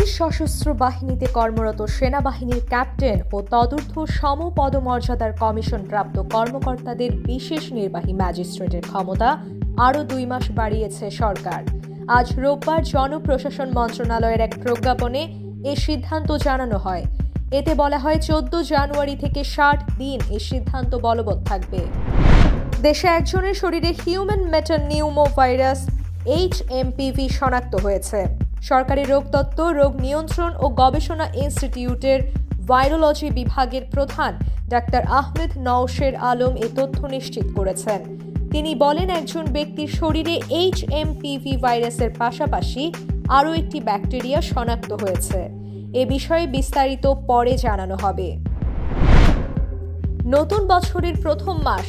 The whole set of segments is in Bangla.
বাংলাদেশ সশস্ত্র বাহিনীতে কর্মরত সেনাবাহিনীর ক্যাপ্টেন ও তদূর্ধ্ব সমপদমর্যাদার কমিশনপ্রাপ্ত কর্মকর্তাদের বিশেষ নির্বাহী ম্যাজিস্ট্রেটের ক্ষমতা আরও 2 মাস বাড়িয়েছে সরকার। আজ রোববার জনপ্রশাসন মন্ত্রণালয়ের এক প্রজ্ঞাপনে এ সিদ্ধান্ত জানানো হয়। এতে বলা হয় 14 জানুয়ারি থেকে 60 দিন এই সিদ্ধান্ত বলবৎ থাকবে। দেশে একজনের শরীরে হিউম্যান মেটানিউমোভাইরাস HMPV শনাক্ত হয়েছে। সরকারি রোগতত্ত্ব, রোগ নিয়ন্ত্রণ ও গবেষণা ইনস্টিটিউটের ভাইরোলজি বিভাগের প্রধান ডাক্তার আহমেদ নওশের আলম এ তথ্য নিশ্চিত করেছেন। তিনি বলেন, একজন ব্যক্তির শরীরে HMPV ভাইরাসের পাশাপাশি আরও একটি ব্যাকটেরিয়া শনাক্ত হয়েছে। এ বিষয়ে বিস্তারিত পরে জানানো হবে। নতুন বছরের প্রথম মাস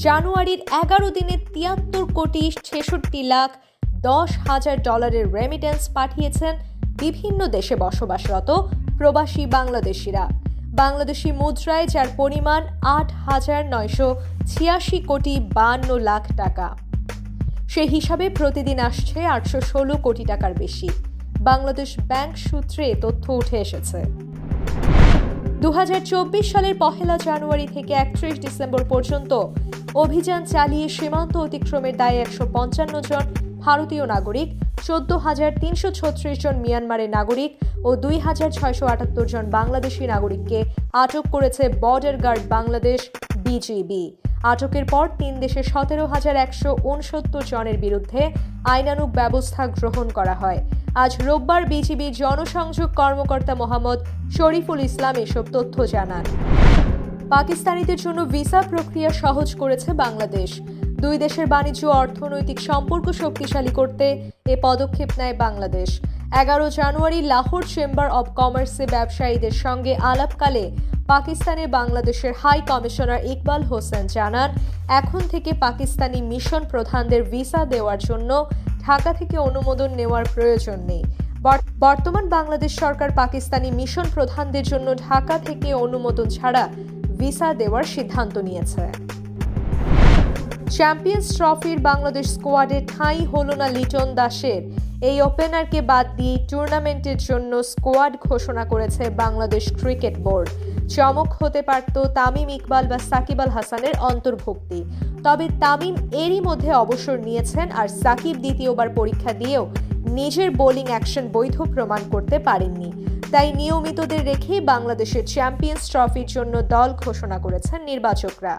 জানুয়ারির 11 দিনে 73,66,10,000 রেমিটেন্স পাঠিয়েছেন বিভিন্ন দেশে বসবাসরত প্রবাসী বাংলাদেশিরা। বাংলাদেশি মুদ্রায় যার পরিমাণ 8,986,52 টাকা। সে হিসাবে প্রতিদিন আসছে 816 কোটি টাকার বেশি। বাংলাদেশ ব্যাংক সূত্রে তথ্য উঠে এসেছে। 2024 সালের 1 জানুয়ারি থেকে 31 ডিসেম্বর পর্যন্ত অভিযান চালিয়ে সীমান্ত অতিক্রমের দায়ে 155 জন ভারতীয় নাগরিক, 14,336 জন মিয়ানমারের নাগরিক ও 2,678 জন বাংলাদেশি নাগরিককে আটক করেছে বর্ডার গার্ড বাংলাদেশ BGB। আটকের পর 3 দেশে 17,169 জনের বিরুদ্ধে আইনানুগ ব্যবস্থা গ্রহণ করা হয়। আজ রোববার বিজিবির জনসংযোগ কর্মকর্তা মোহাম্মদ শরীফুল ইসলাম এসব তথ্য জানান। পাকিস্তানিদের জন্য ভিসা প্রক্রিয়া সহজ করেছে বাংলাদেশ। 2 দেশের বাণিজ্য ও অর্থনৈতিক সম্পর্ক শক্তিশালী করতে এ পদক্ষেপ নেয় বাংলাদেশ। 11 জানুয়ারি লাহোর চেম্বার অব কমার্সে ব্যবসায়ীদের সঙ্গে আলাপকালে পাকিস্তানে বাংলাদেশের হাই কমিশনার ইকবাল হোসেন জানান, এখন থেকে পাকিস্তানি মিশন প্রধানদের ভিসা দেওয়ার জন্য ঢাকা থেকে অনুমোদন নেওয়ার প্রয়োজন নেই। বর্তমান বাংলাদেশ সরকার পাকিস্তানি মিশন প্রধানদের জন্য ঢাকা থেকে অনুমোদন ছাড়া ভিসা দেওয়ার সিদ্ধান্ত নিয়েছে। চ্যাম্পিয়ন্স ট্রফির বাংলাদেশ স্কোয়াডে ঠাঁই হলো না লিটন দাসের। এই ওপেনারকে বাদ দিয়ে টুর্নামেন্টের জন্য স্কোয়াড ঘোষণা করেছে বাংলাদেশ ক্রিকেট বোর্ড। চমক হতে পারত তামিম ইকবাল বা সাকিব আল হাসানের অন্তর্ভুক্তি। তবে তামিম এরই মধ্যে অবসর নিয়েছেন, আর সাকিব দ্বিতীয়বার পরীক্ষা দিয়েও নিজের বোলিং অ্যাকশন বৈধ প্রমাণ করতে পারেননি। তাই নিয়মিতদের রেখেই বাংলাদেশের চ্যাম্পিয়ন্স ট্রফির জন্য দল ঘোষণা করেছেন নির্বাচকরা।